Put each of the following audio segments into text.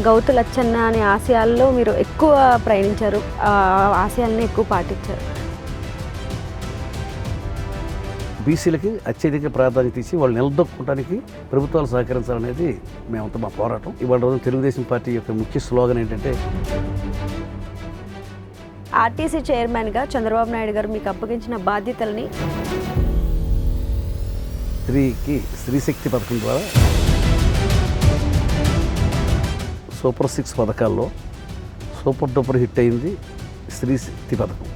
గౌతు లచ్చన్న అనే ఆశయాల్లో మీరు ఎక్కువ ప్రయాణించారు, ఆశయాల్ని ఎక్కువ పాటించారు. బీసీలకి అత్యధిక ప్రాధాన్యత ఇచ్చి వాళ్ళు నిలదొక్కడానికి ప్రభుత్వాలు సహకరించాలనేది మేమంతా మా పోరాటం. ఇవాళ రోజు తెలుగుదేశం పార్టీ యొక్క ముఖ్య స్లోగన్ ఏంటంటే, ఆర్టీసీ చైర్మన్గా చంద్రబాబు నాయుడు గారు మీకు అప్పగించిన బాధ్యతల్ని స్త్రీ శక్తి పథకం ద్వారా సూపర్ 6 పథకాల్లో సూపర్ డూపర్ హిట్ అయింది స్త్రీ శక్తి పథకం.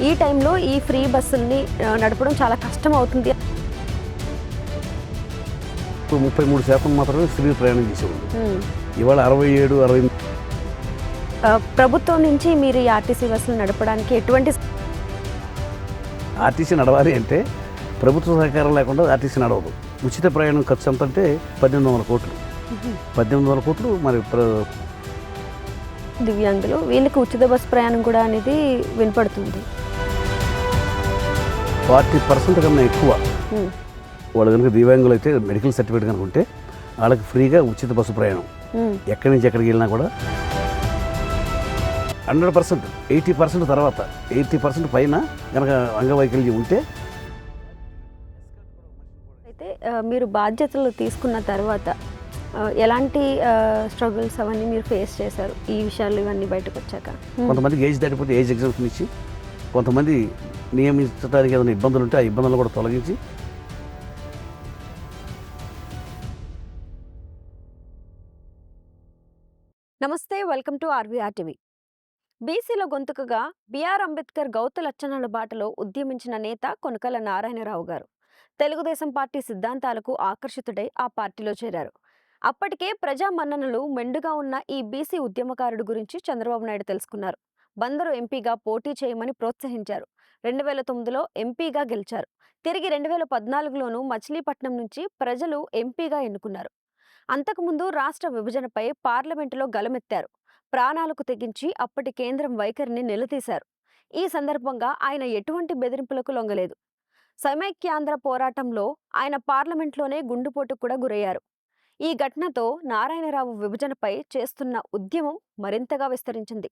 ఈ టైంలో ఈ ఫ్రీ బస్సుల్ని నడపడం చాలా కష్టం అవుతుంది. ఇప్పుడు 33% మాత్రమే స్త్రీలు ప్రయాణం చేసేవాళ్ళు. ఇవాళ 67-68. ప్రభుత్వం నుంచి మీరు ఈ ఆర్టీసీ బస్సులు నడపడానికి ఎటువంటి ఆర్టీసీ నడవాలి అంటే ప్రభుత్వ సహకారం లేకుండా ఆర్టీసీ నడవదు. ఉచిత ప్రయాణం ఖర్చు ఎంత అంటే 1800 కోట్లు. 1800 కోట్లు. మరి దివ్యాంగులు వీళ్ళకి ఉచిత బస్సు ప్రయాణం కూడా అనేది వినపడుతుంది. 40% కన్నా ఎక్కువ వాళ్ళు కనుక దివ్యాంగులు అయితే మెడికల్ సర్టిఫికేట్ కనుక ఉంటే వాళ్ళకి ఫ్రీగా ఉచిత బస్సు ప్రయాణం ఎక్కడి నుంచి ఎక్కడికి వెళ్ళినా కూడా 100%, 80% తర్వాత 80% పైన కనుక అంగవైకల్యం ఉంటే. అయితే మీరు బాధ్యతలు తీసుకున్న తర్వాత ఎలాంటి స్ట్రగుల్స్ అవన్నీ మీరు ఫేస్ చేశారు ఈ విషయాలు ఇవన్నీ బయటకు వచ్చాక? కొంతమందికి ఏజ్ దాటిపోతే ఏజ్ ఎగ్జామ్షన్ ఇచ్చి, కొంతమంది నియమించడానికి ఏదైనా ఇబ్బందులు ఉంటే ఆ ఇబ్బందులు కూడా తొలగించి. నమస్తే, వెల్కమ్ టు ఆర్వీఆర్ టీవీ. బీసీల గొంతుకగా బిఆర్ అంబేద్కర్ గౌతు లచ్చన్నల బాటలో ఉద్యమించిన నేత కొనకల నారాయణరావు గారు తెలుగుదేశం పార్టీ సిద్ధాంతాలకు ఆకర్షితుడై ఆ పార్టీలో చేరారు. అప్పటికే ప్రజా మన్ననలు మెండుగా ఉన్న ఈ బీసీ ఉద్యమకారుడు గురించి చంద్రబాబు నాయుడు తెలుసుకున్నారు. బందరు ఎంపీగా పోటీ చేయమని ప్రోత్సహించారు. 2009లో ఎంపీగా గెలిచారు. తిరిగి 2014లోనూ మచిలీపట్నం నుంచి ప్రజలు ఎంపీగా ఎన్నుకున్నారు. అంతకుముందు రాష్ట్ర విభజనపై పార్లమెంటులో గలమెత్తారు. ప్రాణాలకు తెగించి అప్పటి కేంద్రం వైఖరిని నిలదీశారు. ఈ సందర్భంగా ఆయన ఎటువంటి బెదిరింపులకు లొంగలేదు. సమైక్యాంధ్ర పోరాటంలో ఆయన పార్లమెంట్లోనే గుండుపోటుకు కూడా గురయ్యారు. ఈ ఘటనతో నారాయణరావు విభజనపై చేస్తున్న ఉద్యమం మరింతగా విస్తరించింది.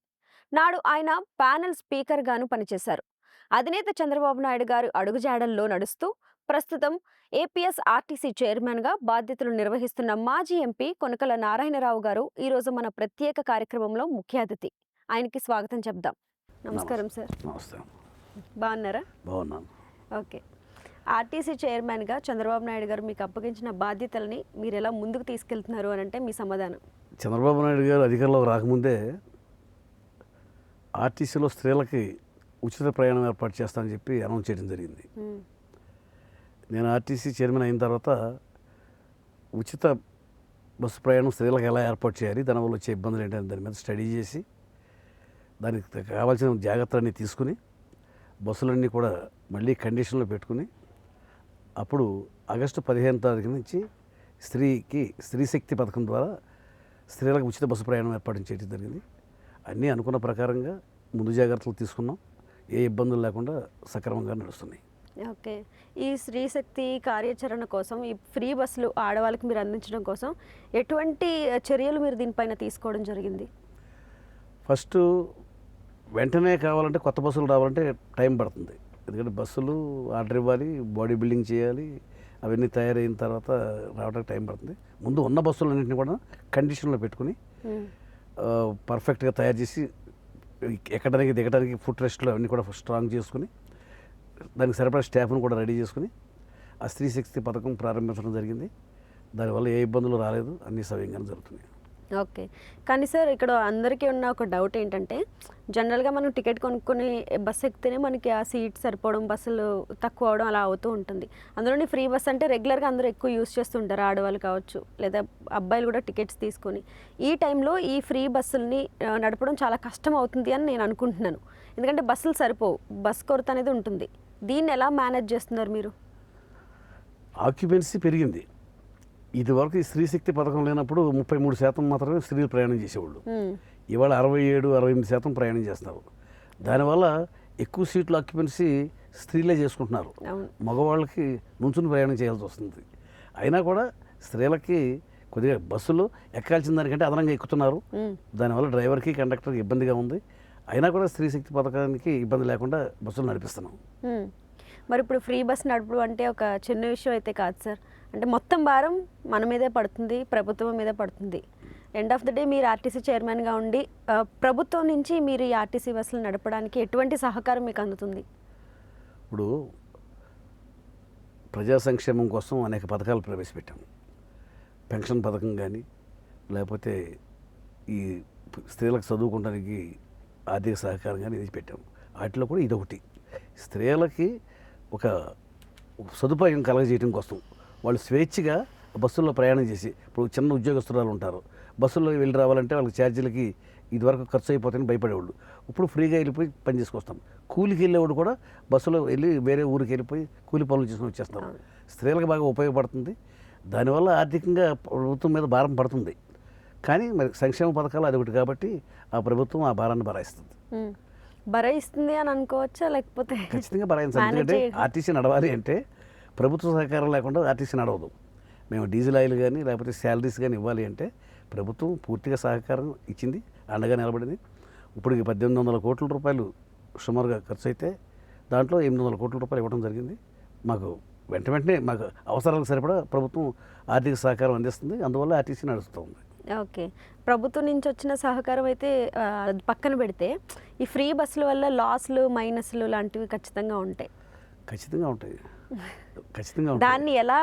నాడు ఆయన ప్యానెల్ స్పీకర్ గాను పనిచేశారు. అధినేత చంద్రబాబు నాయుడు గారు అడుగుజాడల్లో నడుస్తూ ప్రస్తుతం ఏపీఎస్ ఆర్టీసీ చైర్మన్గా బాధ్యతలు నిర్వహిస్తున్న మాజీ ఎంపీ కొనకల నారాయణరావు గారు ఈరోజు మన ప్రత్యేక కార్యక్రమంలో ముఖ్య అతిథి. ఆయనకి స్వాగతం చెప్దాం. నమస్కారం సార్. నమస్తే. బాగున్నారా? బాగున్నాను. ఓకే. ఆర్టీసీ చైర్మన్గా చంద్రబాబు నాయుడు గారు మీకు అప్పగించిన బాధ్యతల్ని మీరు ఎలా ముందుకు తీసుకెళ్తున్నారు అని అంటే మీ సమాధానం? చంద్రబాబు నాయుడు గారు అధికారంలోకి రాకముందే ఆర్టీసీలో స్త్రీలకి ఉచిత ప్రయాణం ఏర్పాటు చేస్తానని చెప్పి అనౌన్స్ చేయడం జరిగింది. నేను ఆర్టీసీ చైర్మన్ అయిన తర్వాత ఉచిత బస్సు ప్రయాణం స్త్రీలకు ఎలా ఏర్పాటు చేయాలి, దానివల్ల వచ్చే ఇబ్బందులు ఏంటని దాని మీద స్టడీ చేసి దానికి కావాల్సిన జాగ్రత్తలన్నీ తీసుకుని బస్సులన్నీ కూడా మళ్ళీ కండిషన్లో పెట్టుకుని అప్పుడు ఆగస్టు 15వ తారీఖు నుంచి స్త్రీ శక్తి పథకం ద్వారా స్త్రీలకు ఉచిత బస్సు ప్రయాణం ఏర్పాటు చేయడం జరిగింది. అన్నీ అనుకున్న ప్రకారంగా ముందు జాగ్రత్తలు తీసుకున్నాం. ఏ ఇబ్బందులు లేకుండా సక్రమంగా నడుస్తున్నాయి. ఓకే. ఈ స్త్రీ శక్తి కార్యాచరణ కోసం ఈ ఫ్రీ బస్సులు ఆడవాళ్ళకి మీరు అందించడం కోసం ఎటువంటి చర్యలు మీరు దీనిపైన తీసుకోవడం జరిగింది? ఫస్ట్ వెంటనే కావాలంటే కొత్త బస్సులు రావాలంటే టైం పడుతుంది. ఎందుకంటే బస్సులు ఆర్డర్ ఇవ్వాలి, బాడీ బిల్డింగ్ చేయాలి, అవన్నీ తయారైన తర్వాత రావడానికి టైం పడుతుంది. ముందు ఉన్న బస్సులన్నింటినీ కూడా కండిషన్లో పెట్టుకుని పర్ఫెక్ట్గా తయారు చేసి ఎక్కడానికి దిగడానికి ఫుట్ రెస్ట్లు అవన్నీ కూడా స్ట్రాంగ్ చేసుకుని దానికి సరిపడా స్టాఫ్ను కూడా రెడీ చేసుకుని ఆ స్త్రీ శక్తి పథకం ప్రారంభించడం జరిగింది. దానివల్ల ఏ ఇబ్బందులు రాలేదు, అన్నీ సవ్యంగానే జరుగుతున్నాయి. ఓకే. కానీ సార్, ఇక్కడ అందరికీ ఉన్న ఒక డౌట్ ఏంటంటే, జనరల్గా మనం టికెట్ కొనుక్కొని బస్సు ఎక్కితేనే మనకి ఆ సీట్ సరిపోవడం, బస్సులు తక్కువ అవడం అలా అవుతూ ఉంటుంది. అందులోని ఫ్రీ బస్ అంటే రెగ్యులర్గా అందరూ ఎక్కువ యూజ్ చేస్తుంటారు, ఆడవాళ్ళు కావచ్చు లేదా అబ్బాయిలు కూడా టికెట్స్ తీసుకొని. ఈ టైంలో ఈ ఫ్రీ బస్సుల్ని నడపడం చాలా కష్టం అవుతుంది అని నేను అనుకుంటున్నాను. ఎందుకంటే బస్సులు సరిపోవు, బస్ కొరత అనేది ఉంటుంది. దీన్ని ఎలా మేనేజ్ చేస్తున్నారు మీరు? ఆక్యుపెన్సీ పెరిగింది. ఇదివరకు ఈ స్త్రీ శక్తి పథకం లేనప్పుడు 33% మాత్రమే స్త్రీలు ప్రయాణం చేసేవాళ్ళు. ఇవాళ 67-68% ప్రయాణం చేస్తున్నారు. దానివల్ల ఎక్కువ సీట్లు ఆక్యుపెన్సీ స్త్రీలే చేసుకుంటున్నారు. మగవాళ్ళకి నుంచుని ప్రయాణం చేయాల్సి వస్తుంది. అయినా కూడా స్త్రీలకి కొద్దిగా బస్సులో ఎక్కాల్సిన దానికంటే అదనంగా ఎక్కుతున్నారు. ఉమ్, దానివల్ల డ్రైవర్కి కండక్టర్కి ఇబ్బందిగా ఉంది. అయినా కూడా స్త్రీ శక్తి పథకానికి ఇబ్బంది లేకుండా బస్సులు నడిపిస్తున్నాం. ఉమ్. మరి ఇప్పుడు ఫ్రీ బస్ నడుపు అంటే ఒక చిన్న విషయం అయితే కాదు సార్. అంటే మొత్తం భారం మన మీదే పడుతుంది, ప్రభుత్వం మీదే పడుతుంది. ఎండ్ ఆఫ్ ద డే మీరు ఆర్టీసీ చైర్మన్గా ఉండి ప్రభుత్వం నుంచి మీరు ఈ ఆర్టీసీ బస్సులు నడపడానికి ఎటువంటి సహకారం మీకు అందుతుంది? ఇప్పుడు ప్రజా సంక్షేమం కోసం అనేక పథకాలు ప్రవేశపెట్టాము. పెన్షన్ పథకం కానీ, లేకపోతే ఈ స్త్రీలకు చదువుకోవడానికి ఆర్థిక సహకారం కానీ ఇది పెట్టాము. వాటిలో కూడా ఇదొకటి. స్త్రీలకి ఒక సదుపాయం కలగజేయడం కోసం వాళ్ళు స్వేచ్ఛగా బస్సుల్లో ప్రయాణం చేసి, ఇప్పుడు చిన్న ఉద్యోగస్తురాలు ఉంటారు, బస్సుల్లో వెళ్ళి రావాలంటే వాళ్ళకి ఛార్జీలకి ఇదివరకు ఖర్చు అయిపోతాయని భయపడేవాళ్ళు. ఇప్పుడు ఫ్రీగా వెళ్ళిపోయి పని చేసుకొస్తాం. కూలికి వెళ్ళేవాడు కూడా బస్సులో వెళ్ళి వేరే ఊరికి వెళ్ళిపోయి కూలి పనులు చేసుకుని వచ్చేస్తారు. స్త్రీలకు బాగా ఉపయోగపడుతుంది. దానివల్ల ఆర్థికంగా ప్రభుత్వం మీద భారం పడుతుంది. కానీ మరి సంక్షేమ పథకాలు అదొకటి కాబట్టి ఆ ప్రభుత్వం ఆ భారాన్ని భరాయిస్తుంది. భరాయిస్తుంది అని అనుకోవచ్చా, లేకపోతే ఖచ్చితంగా భరాయించాలి. ఎందుకంటే ఆర్టీసీ నడవాలి అంటే ప్రభుత్వ సహకారం లేకుండా ఆర్టీసీ నడవదు. మేము డీజిల్ ఆయిల్ కానీ లేకపోతే శాలరీస్ కానీ ఇవ్వాలి అంటే ప్రభుత్వం పూర్తిగా సహకారం ఇచ్చింది, అండగా నిలబడింది. ఇప్పటికి 1800 కోట్ల రూపాయలు సుమారుగా ఖర్చు అయితే దాంట్లో 800 కోట్ల రూపాయలు ఇవ్వడం జరిగింది. మాకు వెంటనే మాకు అవసరాలకు సరిపడా ప్రభుత్వం ఆర్థిక సహకారం అందిస్తుంది. అందువల్ల ఆర్టీసీ నడుస్తుంది. ఓకే. ప్రభుత్వం నుంచి వచ్చిన సహకారం అయితే అది పక్కన పెడితే ఈ ఫ్రీ బస్సుల వల్ల లాస్లు మైనస్లు లాంటివి ఖచ్చితంగా ఉంటాయి. ఖచ్చితంగా ఉంటాయి. ఖచ్చితంగా ఉంటాయి. దాన్ని ఎలా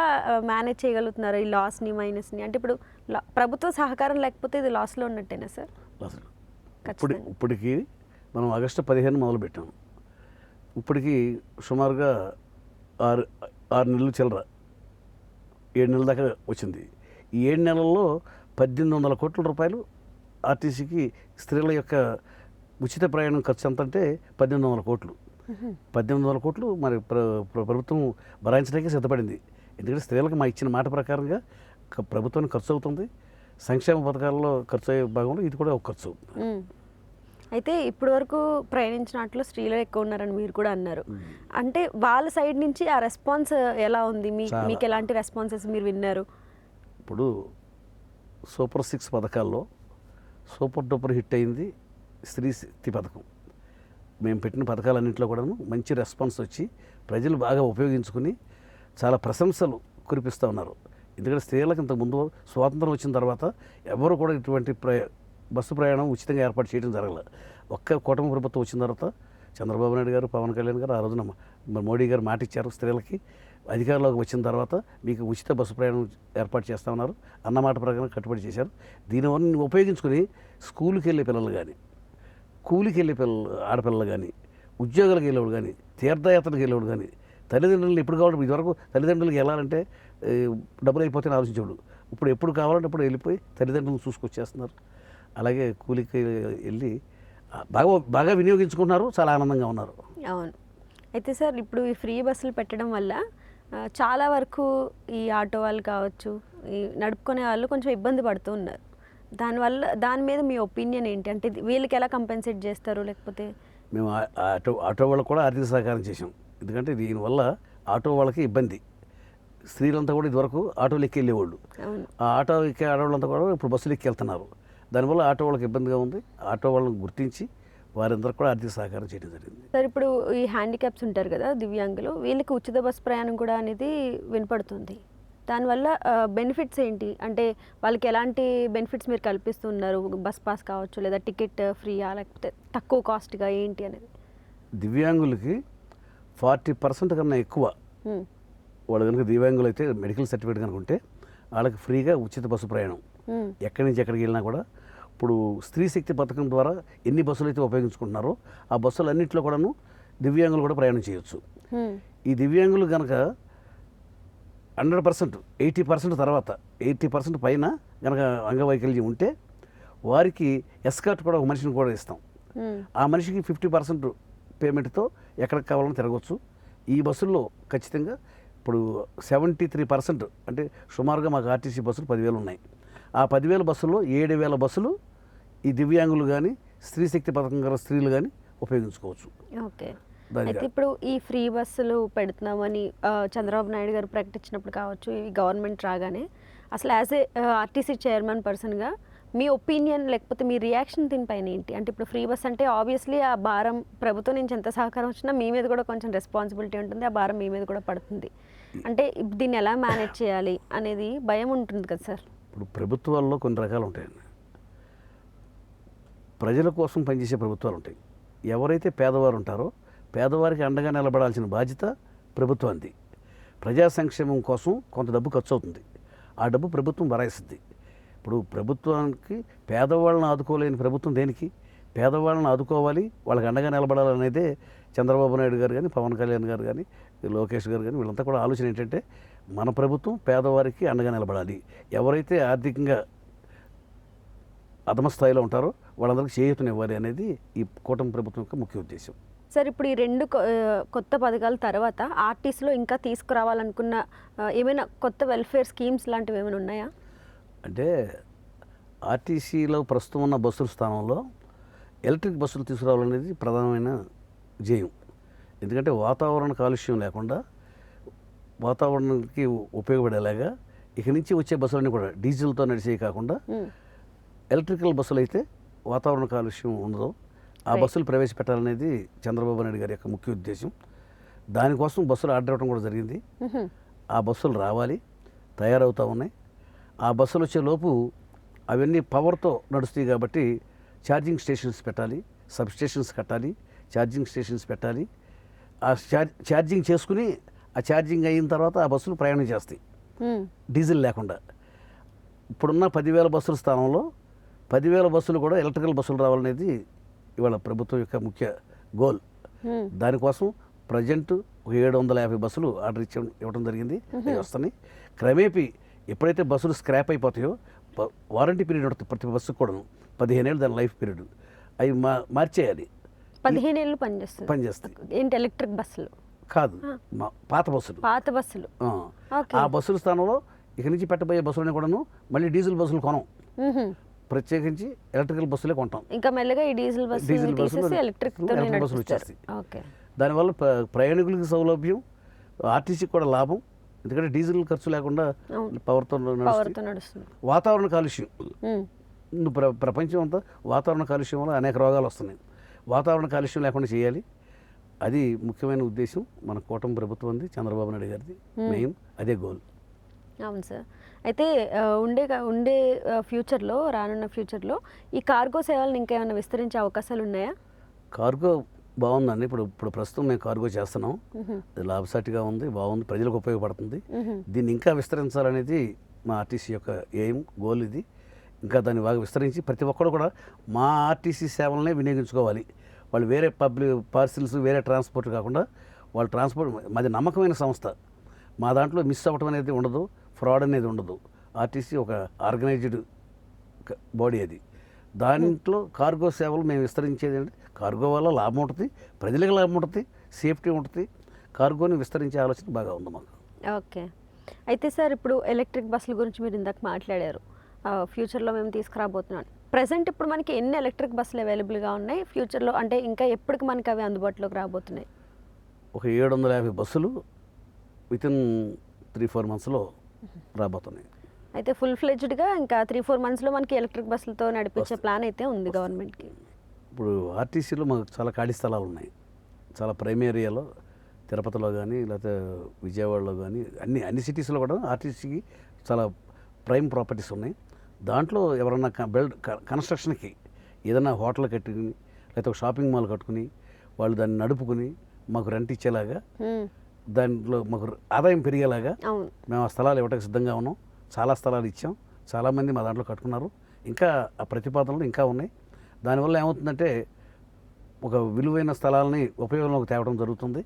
మేనేజ్ చేయగలుగుతున్నారు ఈ లాస్ని మైనస్ని? అంటే ఇప్పుడు ప్రభుత్వ సహకారం లేకపోతే ఇది లాస్లో ఉన్నట్టేనా సార్? అసలు ఖచ్చితంగా. ఇప్పటికి మనం ఆగస్టు 15 మొదలుపెట్టాము. ఇప్పటికి సుమారుగా 6 నెలలు చిల్లర 7 నెలల దాకా వచ్చింది. ఈ 7 నెలల్లో 1800 కోట్ల రూపాయలు ఆర్టీసీకి స్త్రీల యొక్క ఉచిత ప్రయాణం ఖర్చు ఎంత అంటే 1800 కోట్లు. 1800 కోట్లు మరి ప్రభుత్వం భరాయించడానికి సిద్ధపడింది. ఎందుకంటే స్త్రీలకు మా ఇచ్చిన మాట ప్రకారంగా ప్రభుత్వానికి ఖర్చు అవుతుంది. సంక్షేమ పథకాల్లో ఖర్చు అయ్యే భాగంలో ఇది కూడా ఒక ఖర్చు అవుతుంది. అయితే ఇప్పటి వరకు ప్రయాణించినట్లు స్త్రీలు ఎక్కువ ఉన్నారని మీరు కూడా అన్నారు. అంటే వాళ్ళ సైడ్ నుంచి ఆ రెస్పాన్స్ ఎలా ఉంది? మీకు ఎలాంటి రెస్పాన్సెస్ మీరు విన్నారు? ఇప్పుడు సూపర్ 6 పథకాల్లో సూపర్ డూపర్ హిట్ అయింది స్త్రీ శక్తి పథకం. మేము పెట్టిన పథకాలన్నింటిలో కూడాను మంచి రెస్పాన్స్ వచ్చి ప్రజలు బాగా ఉపయోగించుకుని చాలా ప్రశంసలు కురిపిస్తూ ఉన్నారు. ఎందుకంటే స్త్రీలకు ఇంతకుముందు స్వాతంత్రం వచ్చిన తర్వాత ఎవరు కూడా ఇటువంటి బస్సు ప్రయాణం ఉచితంగా ఏర్పాటు చేయడం జరగలేదు. ఒక్క కూటమి ప్రభుత్వం వచ్చిన తర్వాత చంద్రబాబు నాయుడు గారు, పవన్ కళ్యాణ్ గారు ఆ రోజున మోడీ గారు మాట ఇచ్చారు. స్త్రీలకి అధికారంలోకి వచ్చిన తర్వాత మీకు ఉచిత బస్సు ప్రయాణం ఏర్పాటు చేస్తామన్నారు. అన్నమాట ప్రకారం కట్టుబడి చేశారు. దీనివల్ల ఉపయోగించుకుని స్కూల్కి వెళ్ళే పిల్లలు కానీ, కూలికి వెళ్ళే ఆడపిల్లలు కానీ, ఉద్యోగాలకు వెళ్ళేవాడు కానీ, తీర్థయాత్రలకు వెళ్ళేవాడు కానీ, తల్లిదండ్రులు ఎప్పుడు కావాలి, ఇదివరకు తల్లిదండ్రులకు వెళ్ళాలంటే డబ్బులు అయిపోతే ఆలోచించేవాడు. ఇప్పుడు ఎప్పుడు కావాలంటే అప్పుడు వెళ్ళిపోయి తల్లిదండ్రులను చూసుకొచ్చేస్తున్నారు. అలాగే కూలికి వెళ్ళి బాగా వినియోగించుకుంటున్నారు. చాలా ఆనందంగా ఉన్నారు. అవును. అయితే సార్ ఇప్పుడు ఈ ఫ్రీ బస్సులు పెట్టడం వల్ల చాలా వరకు ఈ ఆటో వాళ్ళు కావచ్చు, ఈ నడుపుకునే వాళ్ళు కొంచెం ఇబ్బంది పడుతూ ఉన్నారు. దాని మీద మీ ఒపీనియన్ ఏంటి? అంటే వీళ్ళకి ఎలా కంపెన్సేట్ చేస్తారు? లేకపోతే మేము ఆటో వాళ్ళకు కూడా ఆర్థిక సహకారం చేసాం. ఎందుకంటే దీనివల్ల ఆటో వాళ్ళకి ఇబ్బంది. స్త్రీలంతా కూడా ఇదివరకు ఆటోలు ఎక్కి వెళ్ళేవాళ్ళు. ఆ ఆటో ఎక్కే ఆడవాళ్ళంతా కూడా ఇప్పుడు బస్సులు ఎక్కి వెళ్తున్నారు. దానివల్ల ఆటో వాళ్ళకి ఇబ్బందిగా ఉంది. ఆటో వాళ్ళని గుర్తించి వారందరూ కూడా ఆర్థిక సహకారం చేయడం జరిగింది. సార్ ఇప్పుడు ఈ హ్యాండిక్యాప్స్ ఉంటారు కదా, దివ్యాంగులు, వీళ్ళకి ఉచిత బస్ ప్రయాణం కూడా అనేది వినపడుతుంది. దానివల్ల బెనిఫిట్స్ ఏంటి? అంటే వాళ్ళకి ఎలాంటి బెనిఫిట్స్ మీరు కల్పిస్తున్నారు? బస్ పాస్ కావచ్చు, లేదా టికెట్ ఫ్రీయా, లేకపోతే తక్కువ కాస్ట్గా ఏంటి అనేది? దివ్యాంగులకి 40% కన్నా ఎక్కువ వాళ్ళు కనుక దివ్యాంగులు అయితే మెడికల్ సర్టిఫికేట్ కనుక ఉంటే వాళ్ళకి ఫ్రీగా ఉచిత బస్సు ప్రయాణం ఎక్కడి నుంచి ఎక్కడికి వెళ్ళినా కూడా. ఇప్పుడు స్త్రీ శక్తి పథకం ద్వారా ఎన్ని బస్సులు అయితే ఉపయోగించుకుంటున్నారో ఆ బస్సులన్నింటిలో కూడాను దివ్యాంగులు కూడా ప్రయాణం చేయొచ్చు. ఈ దివ్యాంగులు కనుక 100%, 80% తర్వాత 80% పైన కనుక అంగవైకల్యం ఉంటే వారికి ఎస్కార్ట్ కూడా ఒక మనిషిని కూడా ఇస్తాం. ఆ మనిషికి 50% పేమెంట్తో ఎక్కడికి కావాలని తిరగవచ్చు. ఈ బస్సుల్లో ఖచ్చితంగా ఇప్పుడు 73% అంటే సుమారుగా మాకు ఆర్టీసీ బస్సులు 10,000 ఉన్నాయి. ఆ 10,000 బస్సుల్లో 7,000 బస్సులు ఈ దివ్యాంగులు కానీ స్త్రీ శక్తి పథకం గల స్త్రీలు కానీ ఉపయోగించుకోవచ్చు. ఓకే. అయితే ఇప్పుడు ఈ ఫ్రీ బస్సులు పెడుతున్నామని చంద్రబాబు నాయుడు గారు ప్రకటించినప్పుడు కావచ్చు, ఈ గవర్నమెంట్ రాగానే అసలు యాజ్ ఏ ఆర్టీసీ చైర్మన్ పర్సన్గా మీ ఒపీనియన్ లేకపోతే మీ రియాక్షన్ దీనిపైన ఏంటి? అంటే ఇప్పుడు ఫ్రీ బస్ అంటే ఆబ్వియస్లీ ఆ భారం ప్రభుత్వం నుంచి ఎంత సహకారం వచ్చినా మీ మీద కూడా కొంచెం రెస్పాన్సిబిలిటీ ఉంటుంది, ఆ భారం మీ మీద కూడా పడుతుంది. అంటే దీన్ని ఎలా మేనేజ్ చేయాలి అనేది భయం ఉంటుంది కదా సార్. ఇప్పుడు ప్రభుత్వాల్లో కొన్ని రకాలు ఉంటాయండి. ప్రజల కోసం పనిచేసే ప్రభుత్వాలు ఉంటాయి. ఎవరైతే పేదవారు ఉంటారో పేదవారికి అండగా నిలబడాల్సిన బాధ్యత ప్రభుత్వానికి. ప్రజా సంక్షేమం కోసం కొంత డబ్బు ఖర్చు అవుతుంది, ఆ డబ్బు ప్రభుత్వం భరాయిస్తుంది. ఇప్పుడు ప్రభుత్వానికి పేదవాళ్ళని ఆదుకోలేని ప్రభుత్వం దేనికి? పేదవాళ్ళని ఆదుకోవాలి, వాళ్ళకి అండగా నిలబడాలనేదే చంద్రబాబు నాయుడు గారు కానీ, పవన్ కళ్యాణ్ గారు కానీ, లోకేష్ గారు కానీ వీళ్ళంతా కూడా ఆలోచన ఏంటంటే మన ప్రభుత్వం పేదవారికి అండగా నిలబడాలి. ఎవరైతే ఆర్థికంగా అధమ స్థాయిలో ఉంటారో వాళ్ళందరికీ చేయూతనివ్వాలి అనేది ఈ కూటమి ప్రభుత్వం యొక్క ముఖ్య ఉద్దేశం. సార్ ఇప్పుడు ఈ రెండు కొత్త పథకాల తర్వాత ఆర్టీసీలో ఇంకా తీసుకురావాలనుకున్న ఏమైనా కొత్త వెల్ఫేర్ స్కీమ్స్ లాంటివి ఏమైనా ఉన్నాయా? అంటే ఆర్టీసీలో ప్రస్తుతం ఉన్న బస్సుల స్థానంలో ఎలక్ట్రిక్ బస్సులు తీసుకురావాలనేది ప్రధానమైన ధ్యేయం. ఎందుకంటే వాతావరణ కాలుష్యం లేకుండా వాతావరణానికి ఉపయోగపడేలాగా ఇక నుంచి వచ్చే బస్సులన్నీ కూడా డీజిల్తో నడిచేవి కాకుండా ఎలక్ట్రికల్ బస్సులు అయితే వాతావరణ కాలుష్యం ఉండదు, ఆ బస్సులు ప్రవేశపెట్టాలనేది చంద్రబాబు నాయుడు గారి యొక్క ముఖ్య ఉద్దేశం. దానికోసం బస్సులు ఆర్డర్ ఇవ్వడం కూడా జరిగింది. ఆ బస్సులు రావాలి, తయారవుతూ ఉన్నాయి. ఆ బస్సులు వచ్చే లోపు అవన్నీ పవర్తో నడుస్తాయి కాబట్టి ఛార్జింగ్ స్టేషన్స్ పెట్టాలి, సబ్ స్టేషన్స్ కట్టాలి, ఛార్జింగ్ స్టేషన్స్ పెట్టాలి. ఆ ఛార్జింగ్ చేసుకుని ఆ ఛార్జింగ్ అయిన తర్వాత ఆ బస్సులు ప్రయాణం చేస్తాయి డీజిల్ లేకుండా. ఇప్పుడున్న 10,000 బస్సుల స్థానంలో 10,000 బస్సులు కూడా ఎలక్ట్రికల్ బస్సులు రావాలనేది ఇవాళ ప్రభుత్వం యొక్క ముఖ్య గోల్. దానికోసం ప్రజెంట్ 750 బస్సులు ఆర్డర్ ఇవ్వడం జరిగింది. అవి వస్తున్నాయి. క్రమేపీ ఎప్పుడైతే బస్సులు స్క్రాప్ అయిపోతాయో వారంటీ పీరియడ్ ఉంటుంది ప్రతి బస్సుకు కూడా 15 ఏళ్ళు దాని లైఫ్ పీరియడ్. అవి మార్చేయాలి. 15 ఏళ్ళు పనిచేస్తాయి. ఏంటి ఎలక్ట్రిక్ బస్సులు కాదు, పాత బస్సులు. ఆ బస్సుల స్థానంలో ఇక నుంచి పెట్టబోయే బస్సులని కూడాను మళ్ళీ డీజిల్ బస్సులు కొనం, ప్రత్యేకించి ఎలక్ట్రికల్ బస్సులే కొంటాం. ఇంకా మెల్లగా ఈ డీజిల్ బస్సులు ఎలక్ట్రిక్ బస్సులు వచ్చేస్తాయి. దానివల్ల ప్రయాణికులకి సౌలభ్యం, ఆర్టీసీకి కూడా లాభం. ఎందుకంటే డీజిల్ ఖర్చు లేకుండా పవర్తో నడుస్తుంది. వాతావరణ కాలుష్యం, ప్రపంచం అంతా వాతావరణ కాలుష్యం వల్ల అనేక రోగాలు వస్తున్నాయి. వాతావరణ కాలుష్యం లేకుండా చేయాలి, అది ముఖ్యమైన ఉద్దేశం మన కూటమి ప్రభుత్వం ఉంది, చంద్రబాబు నాయుడు గారిది మెయిన్ అదే గోల్. అవును సార్. అయితే ఉండే ఫ్యూచర్లో, రానున్న ఫ్యూచర్లో ఈ కార్గో సేవలను ఇంకేమైనా విస్తరించే అవకాశాలు ఉన్నాయా? కార్గో బాగుందండి. ఇప్పుడు ప్రస్తుతం మేము కార్గో చేస్తున్నాం, అది లాభసాటిగా ఉంది, బాగుంది, ప్రజలకు ఉపయోగపడుతుంది. దీన్ని ఇంకా విస్తరించాలనేది మా ఆర్టీసీ యొక్క ఎయిమ్, గోల్ ఇది. ఇంకా దాన్ని బాగా విస్తరించి ప్రతి ఒక్కరు కూడా మా ఆర్టీసీ సేవలనే వినియోగించుకోవాలి. వాళ్ళు వేరే పబ్లిక్ పార్సిల్స్, వేరే ట్రాన్స్పోర్ట్ కాకుండా వాళ్ళు ట్రాన్స్పోర్ట్, మాది నమ్మకమైన సంస్థ, మా దాంట్లో మిస్ అవ్వటం అనేది ఉండదు, ఫ్రాడ్ అనేది ఉండదు. ఆర్టీసీ ఒక ఆర్గనైజ్డ్ బాడీ అది. దాంట్లో కార్గో సేవలు మేము విస్తరించేది అంటే కార్గో వల్ల లాభం ఉంటుంది, ప్రజలకు లాభం ఉంటుంది, సేఫ్టీ ఉంటుంది. కార్గోని విస్తరించే ఆలోచన బాగా ఉంది మాకు. ఓకే. అయితే సార్ ఇప్పుడు ఎలక్ట్రిక్ బస్సుల గురించి మీరు ఇందాక మాట్లాడారు, ఫ్యూచర్లో మేము తీసుకురాబోతున్నాం. ప్రజెంట్ ఇప్పుడు మనకి ఎన్ని ఎలక్ట్రిక్ బస్సులు అవైలబుల్గా ఉన్నాయి? ఫ్యూచర్లో అంటే ఇంకా ఎప్పటికి మనకి అవి అందుబాటులోకి రాబోతున్నాయి? ఒక 750 బస్సులు వితిన్ 3-4 మంత్స్లో రాబోతున్నాయి. అయితే ఫుల్ ఫ్లెడ్జ్డ్గా ఇంకా 3-4 మంత్స్లో మనకి ఎలక్ట్రిక్ బస్సులతో నడిపించే ప్లాన్ అయితే ఉంది గవర్నమెంట్కి. ఇప్పుడు ఆర్టీసీలో మాకు చాలా ఖాళీ స్థలాలు ఉన్నాయి, చాలా ప్రైమ్ ఏరియాలో, తిరుపతిలో కానీ లేకపోతే విజయవాడలో కానీ అన్ని సిటీస్లో కూడా ఆర్టీసీకి చాలా ప్రైమ్ ప్రాపర్టీస్ ఉన్నాయి. దాంట్లో ఎవరన్నా కన్స్ట్రక్షన్కి ఏదైనా హోటల్ కట్టుకుని లేకపోతే ఒక షాపింగ్ మాల్ కట్టుకుని వాళ్ళు దాన్ని నడుపుకుని మాకు రెంట్ ఇచ్చేలాగా, దాంట్లో మాకు ఆదాయం పెరిగేలాగా మేము ఆ స్థలాలు ఇవ్వడానికి సిద్ధంగా ఉన్నాం. చాలా స్థలాలు ఇచ్చాం, చాలామంది మా దాంట్లో కట్టుకున్నారు. ఇంకా ఆ ప్రతిపాదనలు ఇంకా ఉన్నాయి. దానివల్ల ఏమవుతుందంటే ఒక విలువైన స్థలాలని ఉపయోగంలోకి తేవడం జరుగుతుంది,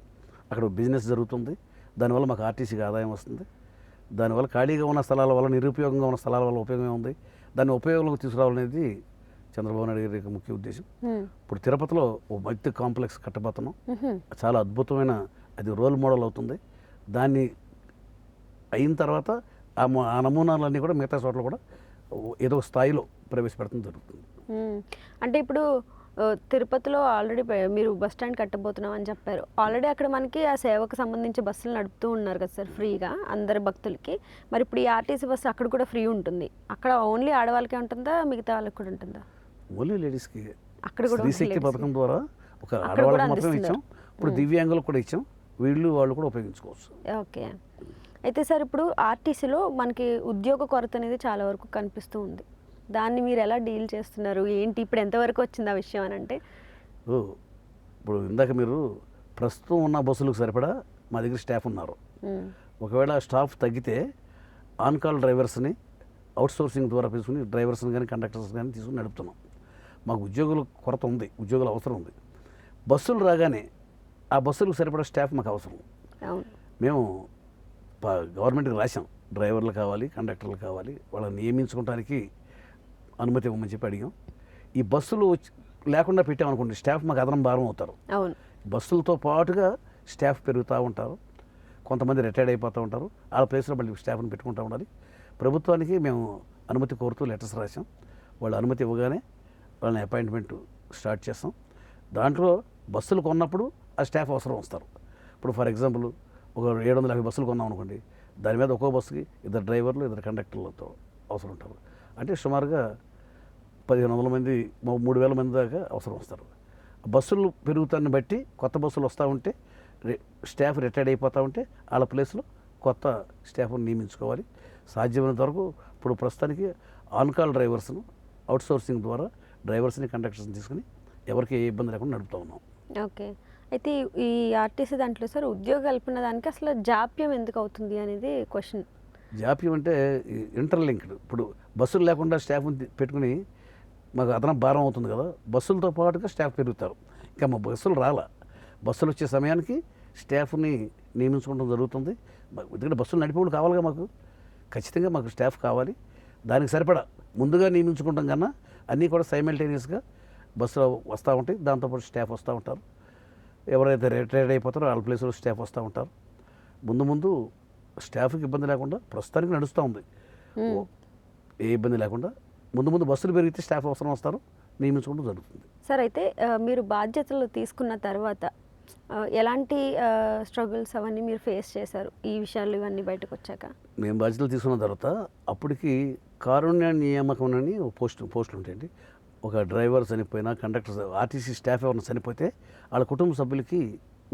అక్కడ బిజినెస్ జరుగుతుంది. దానివల్ల మాకు ఆర్టీసీకి ఆదాయం వస్తుంది. దానివల్ల ఖాళీగా ఉన్న స్థలాల వల్ల, నిరుపయోగంగా ఉన్న స్థలాల వల్ల ఉపయోగమే ఉంది. దాన్ని ఉపయోగంలోకి తీసుకురావాలనేది చంద్రబాబు నాయుడు గారి ముఖ్య ఉద్దేశం. ఇప్పుడు తిరుపతిలో ఓ మల్టీ కాంప్లెక్స్ కట్టబోతున్నాం, చాలా అద్భుతమైన, అది రోల్ మోడల్ అవుతుంది. దాన్ని అయిన తర్వాత ఆ నమూనాలన్నీ కూడా మిగతా చోట్ల కూడా ఏదో స్థాయిలో ప్రవేశపెడతాం జరుగుతుంది. అంటే ఇప్పుడు తిరుపతిలో ఆల్రెడీ మీరు బస్ స్టాండ్ కట్టబోతున్నాం అని చెప్పారు. ఆల్రెడీ అక్కడ మనకి ఆ సేవకు సంబంధించి బస్సులు నడుపుతూ ఉన్నారు కదా సార్ ఫ్రీగా అందరి భక్తులకి. మరి ఇప్పుడు ఈ ఆర్టీసీ బస్సు అక్కడ కూడా ఫ్రీ ఉంటుంది. అక్కడ ఓన్లీ ఆడవాళ్ళకే ఉంటుందా? మిగతా వాళ్ళకి కూడా ఉంటుందా? ఓన్లీ లేడీస్కి. అక్కడ కూడా స్త్రీ only శక్తి ladies కి. పథకం ద్వారా ఒక అక్కడ కూడా ఆడవాళ్ళకి మాత్రం ఇచ్చాం. ఇప్పుడు దివ్యాంగులకు కూడా ఇచ్చాం. వాళ్ళు కూడా ఉపయోగించుకోవచ్చు. ఓకే. అయితే సార్ ఇప్పుడు ఆర్టీసీలో మనకి ఉద్యోగ కొరత అనేది చాలా వరకు కనిపిస్తూ ఉంది. దాన్ని మీరు ఎలా డీల్ చేస్తున్నారు? ఏంటి ఇప్పుడు ఎంతవరకు వచ్చింది ఆ విషయం అని అంటే? ఓ, ఇప్పుడు ఇందాక మీరు ప్రస్తుతం ఉన్న బస్సులకు సరిపడా మా దగ్గర స్టాఫ్ ఉన్నారు. ఒకవేళ స్టాఫ్ తగ్గితే ఆన్ కాల్ డ్రైవర్స్ని అవుట్సోర్సింగ్ ద్వారా తీసుకుని డ్రైవర్స్ని కానీ కండక్టర్స్ కానీ తీసుకుని నడుపుతున్నాం. మాకు ఉద్యోగుల కొరత ఉంది, ఉద్యోగుల అవసరం ఉంది. బస్సులు రాగానే ఆ బస్సులకు సరిపడా స్టాఫ్ మాకు అవసరం. అవును. మేము గవర్నమెంట్కి రాసాం, డ్రైవర్లు కావాలి, కండక్టర్లు కావాలి, వాళ్ళని నియమించుకోవడానికి అనుమతి ఇవ్వమని చెప్పి అడిగాం. ఈ బస్సులు లేకుండా పెట్టామనుకోండి, స్టాఫ్ మాకు అదనం భారం అవుతారు. అవును. బస్సులతో పాటుగా స్టాఫ్ పెరుగుతూ ఉంటారు. కొంతమంది రిటైర్డ్ అయిపోతూ ఉంటారు. వాళ్ళ ప్లేస్లో మళ్ళీ స్టాఫ్ని పెట్టుకుంటూ ఉండాలి. ప్రభుత్వానికి మేము అనుమతి కోరుతూ లెటర్స్ రాసాం. వాళ్ళు అనుమతి ఇవ్వగానే వాళ్ళని అపాయింట్మెంట్ స్టార్ట్ చేస్తాం. దాంట్లో బస్సులు కొన్నప్పుడు ఆ స్టాఫ్ అవసరం వస్తారు. ఇప్పుడు ఫర్ ఎగ్జాంపుల్ ఒక 750 బస్సులు కొన్నాం అనుకోండి, దాని మీద ఒక్కో బస్సుకి 2 డ్రైవర్లు 2 కండక్టర్లతో అవసరం ఉంటారు. అంటే సుమారుగా 1500 మంది 3000 మంది దాకా అవసరం వస్తారు. బస్సులు పెరుగుతాన్ని బట్టి కొత్త బస్సులు వస్తూ ఉంటే స్టాఫ్ రిటైర్డ్ అయిపోతూ ఉంటే వాళ్ళ ప్లేస్లో కొత్త స్టాఫ్ను నియమించుకోవాలి. సాధ్యమైనంత వరకు ఇప్పుడు ప్రస్తుతానికి ఆన్ కాల్ డ్రైవర్స్ను అవుట్సోర్సింగ్ ద్వారా డ్రైవర్స్ని కండక్టర్స్ని తీసుకుని ఎవరికి ఏ ఇబ్బంది లేకుండా నడుపుతూ ఉన్నాం. ఓకే. అయితే ఈ ఆర్టీసీ దాంట్లో సార్ ఉద్యోగ కల్పన దానికి అసలు జాప్యం ఎందుకు అవుతుంది అనేది క్వశ్చన్. జాప్యం అంటే ఇంటర్లింక్డ్. ఇప్పుడు బస్సులు లేకుండా స్టాఫ్ని పెట్టుకుని మాకు అదనం భారం అవుతుంది కదా, బస్సులతో పాటుగా స్టాఫ్ పెరుగుతారు. ఇంకా మా బస్సులు రాలా, బస్సులు వచ్చే సమయానికి స్టాఫ్ని నియమించుకోవడం జరుగుతుంది. ఎందుకంటే బస్సులు నడిపేవాళ్ళు కావాలిగా, మాకు ఖచ్చితంగా మాకు స్టాఫ్ కావాలి. దానికి సరిపడా ముందుగా నియమించుకుంటాం కన్నా అన్నీ కూడా సైమల్టేనియస్గా బస్సులో వస్తూ ఉంటాయి. దాంతోపాటు స్టాఫ్ వస్తూ ఉంటారు. ఎవరైతే రిటైర్డ్ అయిపోతారో వాళ్ళ ప్లేస్లో స్టాఫ్ వస్తూ ఉంటారు. ముందు స్టాఫ్కి ఇబ్బంది లేకుండా ప్రస్తుతానికి నడుస్తూ ఉంది. ఏ ఇబ్బంది లేకుండా ముందు బస్సులు పెరిగితే స్టాఫ్ అవసరం వస్తారు, నియమించుకోవడం జరుగుతుంది. సార్ అయితే మీరు బాధ్యతలు తీసుకున్న తర్వాత ఎలాంటి స్ట్రగుల్స్ అవన్నీ మీరు ఫేస్ చేశారు ఈ విషయాలు ఇవన్నీ బయటకు వచ్చాక? మేము బాధ్యతలు తీసుకున్న తర్వాత అప్పటికి కారుణ్య నియామకం అని పోస్టులు ఉంటాయండి. ఒక డ్రైవర్ చనిపోయినా, కండక్టర్, ఆర్టీసీ స్టాఫ్ ఎవరైనా చనిపోతే వాళ్ళ కుటుంబ సభ్యులకి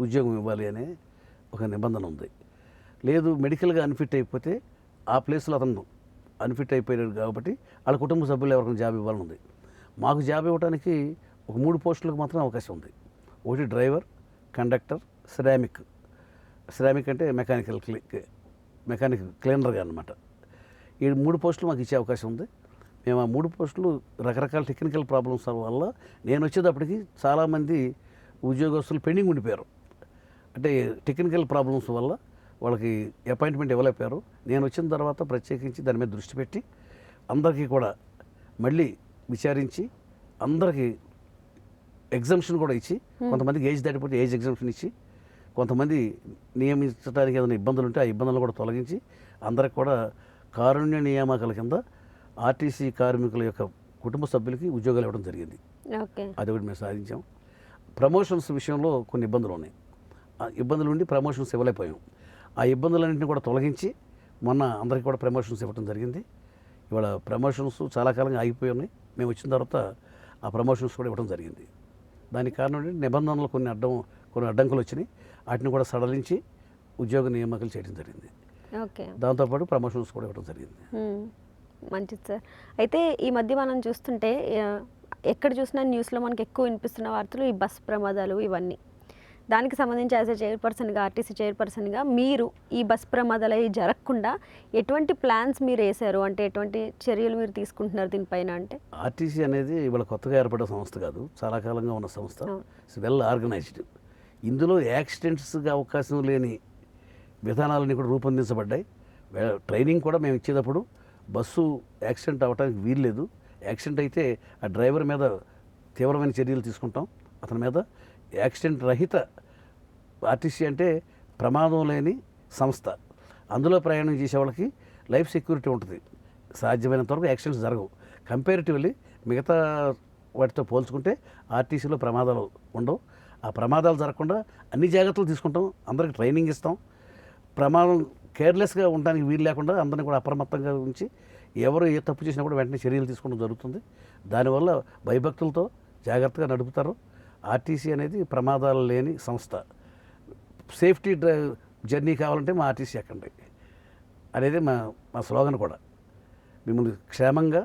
ఉద్యోగం ఇవ్వాలి అనే ఒక నిబంధన ఉంది. లేదు మెడికల్గా అన్ఫిట్ అయిపోతే ఆ ప్లేస్లో అతను అన్ఫిట్ అయిపోయాడు కాబట్టి వాళ్ళ కుటుంబ సభ్యులు ఎవరికైనా జాబ్ ఇవ్వాలని ఉంది. మాకు జాబ్ ఇవ్వడానికి ఒక 3 పోస్టులకు మాత్రం అవకాశం ఉంది. ఒకటి డ్రైవర్, కండక్టర్, సిరామిక్ అంటే మెకానిక్ క్లీనర్గా అనమాట. ఈ 3 పోస్టులు మాకు ఇచ్చే అవకాశం ఉంది. మేము ఆ 3 పోస్టులు రకరకాల టెక్నికల్ ప్రాబ్లమ్స్ వల్ల నేను వచ్చేటప్పటికి చాలామంది ఉద్యోగస్తులు పెండింగ్ ఉండిపోయారు. అంటే టెక్నికల్ ప్రాబ్లమ్స్ వల్ల వాళ్ళకి అపాయింట్మెంట్ ఇవ్వలేకపోయారు. నేను వచ్చిన తర్వాత ప్రత్యేకించి దాని మీద దృష్టి పెట్టి అందరికీ కూడా మళ్ళీ విచారించి అందరికీ ఎగ్జామ్షన్ కూడా ఇచ్చి, కొంతమందికి ఏజ్ దాటిపోతే ఏజ్ ఎగ్జామ్షన్ ఇచ్చి, కొంతమంది నియమించడానికి ఏదైనా ఇబ్బందులు ఉంటే ఆ ఇబ్బందులు కూడా తొలగించి అందరికి కూడా కారుణ్య నియామకాల కింద ఆర్టీసీ కార్మికుల యొక్క కుటుంబ సభ్యులకి ఉద్యోగాలు ఇవ్వడం జరిగింది. అది ఒకటి మేము సాధించాం. ప్రమోషన్స్ విషయంలో కొన్ని ఇబ్బందులు ఉన్నాయి. ఆ ఇబ్బందులు ఉండి ప్రమోషన్స్ ఇవ్వలేకపోయాం. ఆ ఇబ్బందులన్నింటినీ కూడా తొలగించి మొన్న అందరికీ కూడా ప్రమోషన్స్ ఇవ్వడం జరిగింది. ఇవాళ ప్రమోషన్స్ చాలా కాలంగా ఆగిపోయి ఉన్నాయి. మేము వచ్చిన తర్వాత ఆ ప్రమోషన్స్ కూడా ఇవ్వడం జరిగింది. దానికి కారణం ఏంటంటే నిబంధనలు కొన్ని అడ్డంకులు వచ్చినాయి. వాటిని కూడా సడలించి ఉద్యోగ నియామకాలు చేయడం జరిగింది. దాంతోపాటు ప్రమోషన్స్ కూడా ఇవ్వడం జరిగింది. మంచిది సార్. అయితే ఈ మధ్య మనం చూస్తుంటే ఎక్కడ చూసినా న్యూస్లో మనకి ఎక్కువ వినిపిస్తున్న వార్తలు ఈ బస్ ప్రమాదాలు ఇవన్నీ. దానికి సంబంధించి యాజ్ ఎ చైర్పర్సన్గా, ఆర్టీసీ చైర్పర్సన్గా మీరు ఈ బస్ ప్రమాదాలు అవి జరగకుండా ఎటువంటి ప్లాన్స్ మీరు వేశారు? అంటే ఎటువంటి చర్యలు మీరు తీసుకుంటున్నారు దీనిపైన? అంటే ఆర్టీసీ అనేది ఇవాళ కొత్తగా ఏర్పడే సంస్థ కాదు, చాలా కాలంగా ఉన్న సంస్థ. It's well organised. ఇందులో యాక్సిడెంట్స్గా అవకాశం లేని విధానాలన్నీ కూడా రూపొందించబడ్డాయి. ట్రైనింగ్ కూడా మేము ఇచ్చేటప్పుడు బస్సు యాక్సిడెంట్ అవ్వడానికి వీల్లేదు. యాక్సిడెంట్ అయితే ఆ డ్రైవర్ మీద తీవ్రమైన చర్యలు తీసుకుంటాం. అతని మీద యాక్సిడెంట్ రహిత, ఆర్టీసీ అంటే ప్రమాదం లేని సంస్థ. అందులో ప్రయాణం చేసే వాళ్ళకి లైఫ్ సెక్యూరిటీ ఉంటుంది. సాధ్యమైనంత వరకు యాక్సిడెంట్స్ జరగవు. కంపారిటివ్లీ మిగతా వాటితో పోల్చుకుంటే ఆర్టీసీలో ప్రమాదాలు ఉండవు. ఆ ప్రమాదాలు జరగకుండా అన్ని జాగ్రత్తలు తీసుకుంటాం, అందరికి ట్రైనింగ్ ఇస్తాం. ప్రమాదం కేర్లెస్గా ఉండడానికి వీలు లేకుండా అందరినీ కూడా అప్రమత్తంగా ఉంచి ఎవరు ఏ తప్పు చేసినా కూడా వెంటనే చర్యలు తీసుకోవడం జరుగుతుంది. దానివల్ల భయభక్తులతో జాగ్రత్తగా నడుపుతారు. ఆర్టీసీ అనేది ప్రమాదాలు లేని సంస్థ. సేఫ్టీ జర్నీ కావాలంటే మా ఆర్టీసీ ఎక్కండి అనేది మా స్లోగన్ కూడా. మిమ్మల్ని క్షేమంగా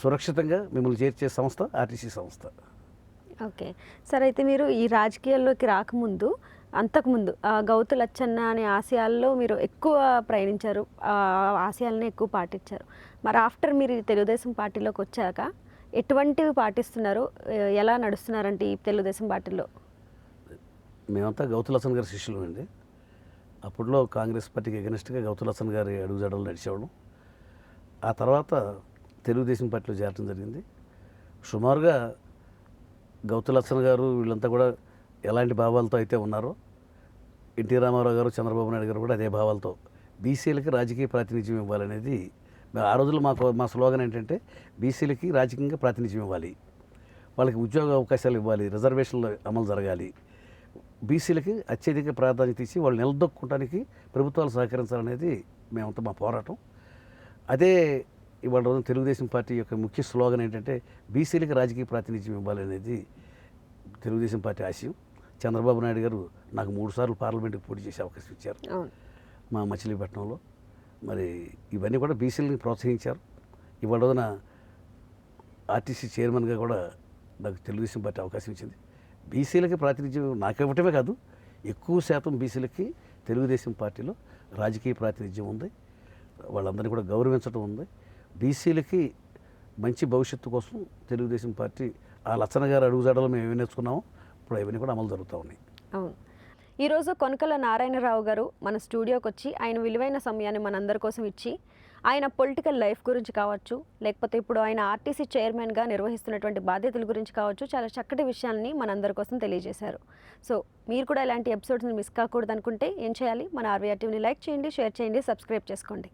సురక్షితంగా మిమ్మల్ని చేర్చే సంస్థ ఆర్టీసీ సంస్థ. ఓకే సార్, అయితే మీరు ఈ రాజకీయాల్లోకి రాకముందు అంతకుముందు గౌతు లచ్చన్న అనే ఆశయాల్లో మీరు ఎక్కువ ప్రయాణించారు, ఆశయాలని ఎక్కువ పాటించారు. మరి ఆఫ్టర్ మీరు ఈ తెలుగుదేశం పార్టీలోకి వచ్చాక ఎటువంటివి పాటిస్తున్నారు, ఎలా నడుస్తున్నారంటే ఈ తెలుగుదేశం పార్టీలో? మేమంతా గౌతు లచ్చన్ గారి శిష్యులు అండి. అప్పట్లో కాంగ్రెస్ పార్టీకి ఎగనెస్ట్గా గౌతు లచ్చన్ గారి అడుగుజాడలు నడిచేవాళ్ళం. ఆ తర్వాత తెలుగుదేశం పార్టీలో చేరడం జరిగింది. సుమారుగా గౌతు లచ్చన్ గారు వీళ్ళంతా కూడా ఎలాంటి భావాలతో అయితే ఉన్నారో, ఎన్టీ రామారావు గారు, చంద్రబాబు నాయుడు గారు కూడా అదే భావాలతో బీసీలకి రాజకీయ ప్రాతినిధ్యం ఇవ్వాలనేది ఆ రోజుల్లో మా స్లోగన్ ఏంటంటే బీసీలకి రాజకీయంగా ప్రాతినిధ్యం ఇవ్వాలి, వాళ్ళకి ఉద్యోగ అవకాశాలు ఇవ్వాలి, రిజర్వేషన్లు అమలు జరగాలి, బీసీలకి అత్యధిక ప్రాధాన్యత ఇచ్చి వాళ్ళు నిలదొక్కుంటానికి ప్రభుత్వాలు సహకరించాలనేది మేమంతా మా పోరాటం. అదే ఇవాళ రోజున తెలుగుదేశం పార్టీ యొక్క ముఖ్య స్లోగన్ ఏంటంటే బీసీలకి రాజకీయ ప్రాతినిధ్యం ఇవ్వాలనేది తెలుగుదేశం పార్టీ ఆశయం. చంద్రబాబు నాయుడు గారు నాకు 3 సార్లు పార్లమెంట్కి పోటీ చేసే అవకాశం ఇచ్చారు మా మచిలీపట్నంలో. మరి ఇవన్నీ కూడా బీసీలని ప్రోత్సహించారు. ఇవాళ రోజున ఆర్టీసీ చైర్మన్గా కూడా నాకు తెలుగుదేశం పార్టీ అవకాశం ఇచ్చింది. బీసీలకి ప్రాతినిధ్యం నాకు ఇవ్వటమే కాదు, ఎక్కువ శాతం బీసీలకి తెలుగుదేశం పార్టీలో రాజకీయ ప్రాతినిధ్యం ఉంది, వాళ్ళందరినీ కూడా గౌరవించడం ఉంది. బీసీలకి మంచి భవిష్యత్తు కోసం తెలుగుదేశం పార్టీ ఆ లచ్చన గారు అడుగుజాడలో మేము ఏమి నేర్చుకున్నామో ఇప్పుడు అవన్నీ కూడా అమలు జరుగుతూ ఉన్నాయి. అవును, ఈరోజు కొనకల నారాయణరావు గారు మన స్టూడియోకి వచ్చి ఆయన విలువైన సమయాన్ని మనందరి కోసం ఇచ్చి ఆయన పొలిటికల్ లైఫ్ గురించి కావచ్చు, లేకపోతే ఇప్పుడు ఆయన ఆర్టీసీ చైర్మన్గా నిర్వహిస్తున్నటువంటి బాధ్యతల గురించి కావచ్చు, చాలా చక్కటి విషయాల్ని మనందరి కోసం తెలియజేశారు. సో మీరు కూడా ఇలాంటి ఎపిసోడ్స్ని మిస్ కాకూడదు అనుకుంటే ఏం చేయాలి? మన ఆర్వీఆర్ టీవీని లైక్ చేయండి, షేర్ చేయండి, సబ్స్క్రైబ్ చేసుకోండి.